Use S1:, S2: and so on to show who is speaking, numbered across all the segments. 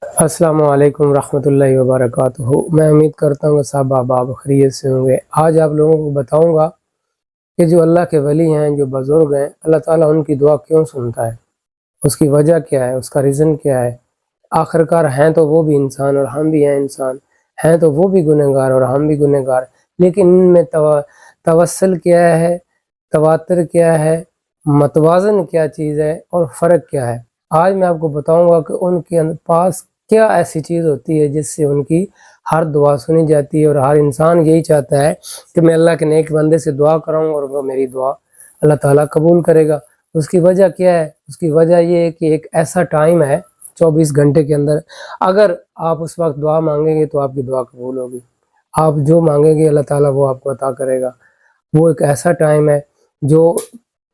S1: السلام علیکم ورحمۃ اللہ وبرکاتہ۔ میں امید کرتا ہوں کہ سب آپ خیریت سے ہوں گے۔ آج آپ لوگوں کو بتاؤں گا کہ جو اللہ کے ولی ہیں، جو بزرگ ہیں، اللہ تعالیٰ ان کی دعا کیوں سنتا ہے، اس کی وجہ کیا ہے، اس کا ریزن کیا ہے۔ آخرکار ہیں تو وہ بھی انسان اور ہم بھی ہیں انسان، ہیں تو وہ بھی گنہگار اور ہم بھی گنہگار، لیکن ان میں توسل کیا ہے، تواتر کیا ہے، متوازن کیا چیز ہے اور فرق کیا ہے۔ آج میں آپ کو بتاؤں گا کہ ان کے پاس کیا ایسی چیز ہوتی ہے جس سے ان کی ہر دعا سنی جاتی ہے، اور ہر انسان یہی چاہتا ہے کہ میں اللہ کے نیک بندے سے دعا کراؤں اور وہ میری دعا اللہ تعالیٰ قبول کرے گا۔ اس کی وجہ کیا ہے؟ اس کی وجہ یہ ہے کہ ایک ایسا ٹائم ہے 24 گھنٹے کے اندر، اگر آپ اس وقت دعا مانگیں گے تو آپ کی دعا قبول ہوگی۔ آپ جو مانگیں گے اللہ تعالیٰ وہ آپ کو عطا کرے گا۔ وہ ایک ایسا ٹائم ہے جو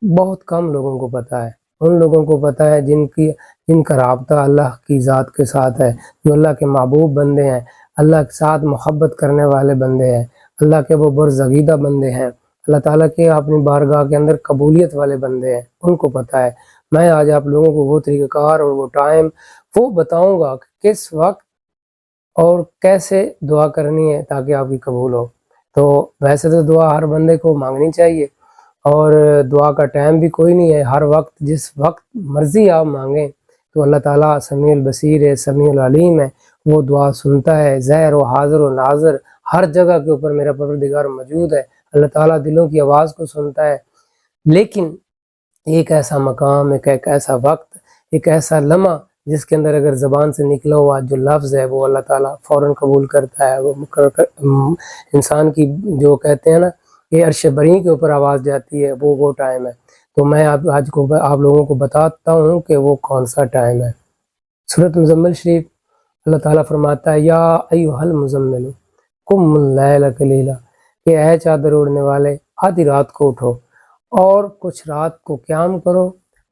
S1: بہت کم لوگوں کو پتہ ہے۔ ان لوگوں کو پتہ ہے جن کا رابطہ اللہ کی ذات کے ساتھ ہے، جو اللہ کے محبوب بندے ہیں، اللہ کے ساتھ محبت کرنے والے بندے ہیں، اللہ کے وہ برزگیدہ بندے ہیں، اللہ تعالیٰ کے اپنی بارگاہ کے اندر قبولیت والے بندے ہیں، ان کو پتہ ہے۔ میں آج آپ لوگوں کو وہ طریقہ کار اور وہ ٹائم وہ بتاؤں گا کہ کس وقت اور کیسے دعا کرنی ہے تاکہ آپ کی قبول ہو۔ تو ویسے تو دعا ہر بندے کو مانگنی چاہیے، اور دعا کا ٹائم بھی کوئی نہیں ہے، ہر وقت جس وقت مرضی آپ مانگیں تو اللہ تعالیٰ سمیع البصیر ہے، سمیع العلیم ہے، وہ دعا سنتا ہے۔ ظاہر و حاضر و ناظر ہر جگہ کے اوپر میرا پروردگار موجود ہے۔ اللہ تعالیٰ دلوں کی آواز کو سنتا ہے، لیکن ایک ایسا مقام، ایک ایسا وقت، ایک ایسا لمحہ جس کے اندر اگر زبان سے نکلا ہوا جو لفظ ہے وہ اللہ تعالیٰ فوراً قبول کرتا ہے۔ وہ انسان کی جو کہتے ہیں نا کہ عرش بری کے اوپر آواز جاتی ہے، وہ ٹائم ہے۔ تو میں آج آپ لوگوں کو بتاتا ہوں کہ وہ کون سا ٹائم ہے۔ سورۃ مزمل شریف اللہ تعالیٰ فرماتا ہے، یا ایھا المزمل قم اللیل قلیلا، کہ اے چادر اوڑھنے والے آدھی رات کو اٹھو اور کچھ رات کو قیام کرو،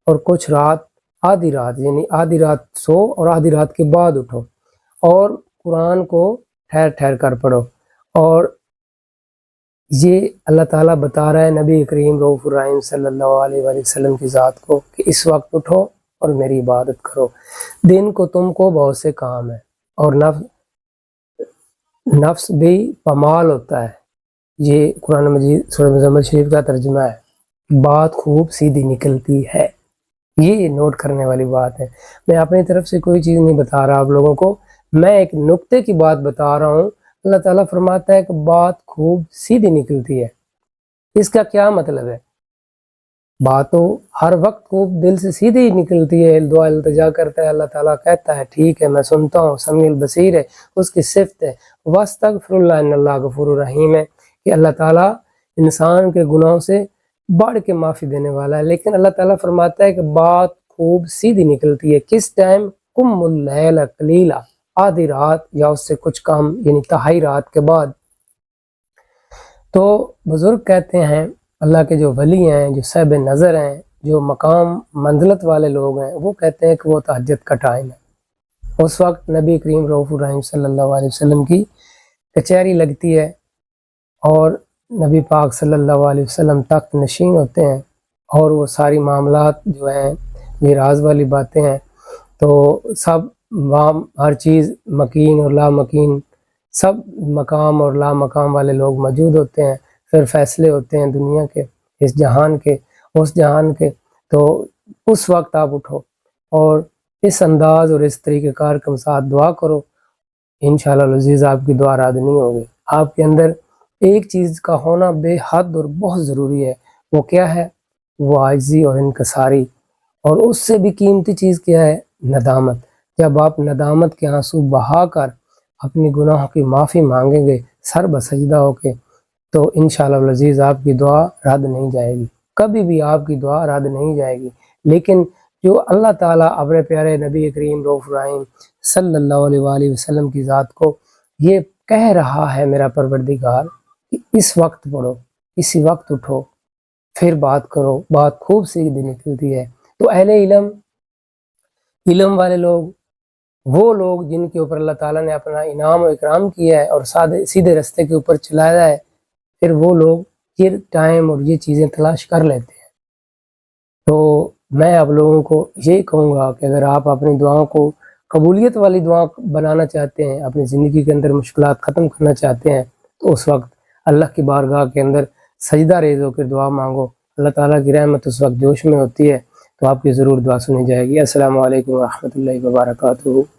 S1: اور کچھ رات آدھی رات یعنی آدھی رات سو اور آدھی رات کے بعد اٹھو، اور قرآن کو ٹھہر ٹھہر کر پڑھو۔ اور یہ اللہ تعالیٰ بتا رہا ہے نبی کریم رؤوف الرحیم صلی اللہ علیہ وآلہ وسلم کی ذات کو کہ اس وقت اٹھو اور میری عبادت کرو۔ دن کو تم کو بہت سے کام ہے، اور نفس بھی پامال ہوتا ہے۔ یہ قرآن مجید سورۃ مزمل شریف کا ترجمہ ہے۔ بات خوب سیدھی نکلتی ہے، یہ نوٹ کرنے والی بات ہے۔ میں اپنی طرف سے کوئی چیز نہیں بتا رہا آپ لوگوں کو، میں ایک نقطے کی بات بتا رہا ہوں۔ اللہ تعالیٰ فرماتا ہے کہ بات خوب سیدھی نکلتی ہے۔ اس کا کیا مطلب ہے؟ بات تو ہر وقت خوب دل سے سیدھی ہی نکلتی ہے، دعا التجا کرتا ہے، اللہ تعالیٰ کہتا ہے ٹھیک ہے میں سنتا ہوں، سمیع البصیر ہے، اس کی صفت ہے۔ واستغفر اللہ ان اللہ غفور الرحیم ہے، کہ اللہ تعالیٰ انسان کے گناہوں سے بڑھ کے معافی دینے والا ہے۔ لیکن اللہ تعالیٰ فرماتا ہے کہ بات خوب سیدھی نکلتی ہے کس ٹائم؟ قم اللیل قلیلا، آدھی رات یا اس سے کچھ کم یعنی تہائی رات کے بعد۔ تو بزرگ کہتے ہیں، اللہ کے جو ولی ہیں، جو صاحب نظر ہیں، جو مقام منزلت والے لوگ ہیں، وہ کہتے ہیں کہ وہ تہجد کا ٹائم ہے۔ اس وقت نبی کریم رؤوف الرحیم صلی اللہ علیہ وسلم کی کچہری لگتی ہے، اور نبی پاک صلی اللہ علیہ وسلم تخت نشین ہوتے ہیں، اور وہ ساری معاملات جو ہیں میراث والی باتیں ہیں، تو سب وہاں ہر چیز مکین اور لا مکین، سب مقام اور لا مقام والے لوگ موجود ہوتے ہیں۔ پھر فیصلے ہوتے ہیں دنیا کے، اس جہان کے، اس جہان کے۔ تو اس وقت آپ اٹھو اور اس انداز اور اس طریقہ کار کے ساتھ دعا کرو، انشاءاللہ العزیز آپ کی دعا رد نہیں ہوگی۔ آپ کے اندر ایک چیز کا ہونا بے حد اور بہت ضروری ہے، وہ کیا ہے؟ وہ عاجزی اور انکساری، اور اس سے بھی قیمتی چیز کیا ہے؟ ندامت۔ جب آپ ندامت کے آنسو بہا کر اپنی گناہوں کی معافی مانگیں گے سر بسجدہ ہو کے، تو انشاءاللہ العزیز آپ کی دعا رد نہیں جائے گی، کبھی بھی آپ کی دعا رد نہیں جائے گی۔ لیکن جو اللہ تعالیٰ اپنے پیارے نبی کریم رؤوف الرحیم صلی اللہ علیہ وآلہ وسلم کی ذات کو یہ کہہ رہا ہے میرا پروردگار کہ اس وقت پڑھو، اسی وقت اٹھو، پھر بات کرو، بات خوب سیدھی نکلتی ہے۔ تو اہل علم والے لوگ، وہ لوگ جن کے اوپر اللہ تعالیٰ نے اپنا انعام و اکرام کیا ہے اور سیدھے رستے کے اوپر چلایا ہے، پھر وہ لوگ یہ ٹائم اور یہ چیزیں تلاش کر لیتے ہیں۔ تو میں آپ لوگوں کو یہی کہوں گا کہ اگر آپ اپنی دعاؤں کو قبولیت والی دعا بنانا چاہتے ہیں، اپنی زندگی کے اندر مشکلات ختم کرنا چاہتے ہیں، تو اس وقت اللہ کی بارگاہ کے اندر سجدہ ریز ہو کر دعا مانگو، اللہ تعالیٰ کی رحمت اس وقت جوش میں ہوتی ہے، تو آپ کی ضرور دعا سنی جائے گی۔ السلام علیکم ورحمۃ اللہ وبرکاتہ۔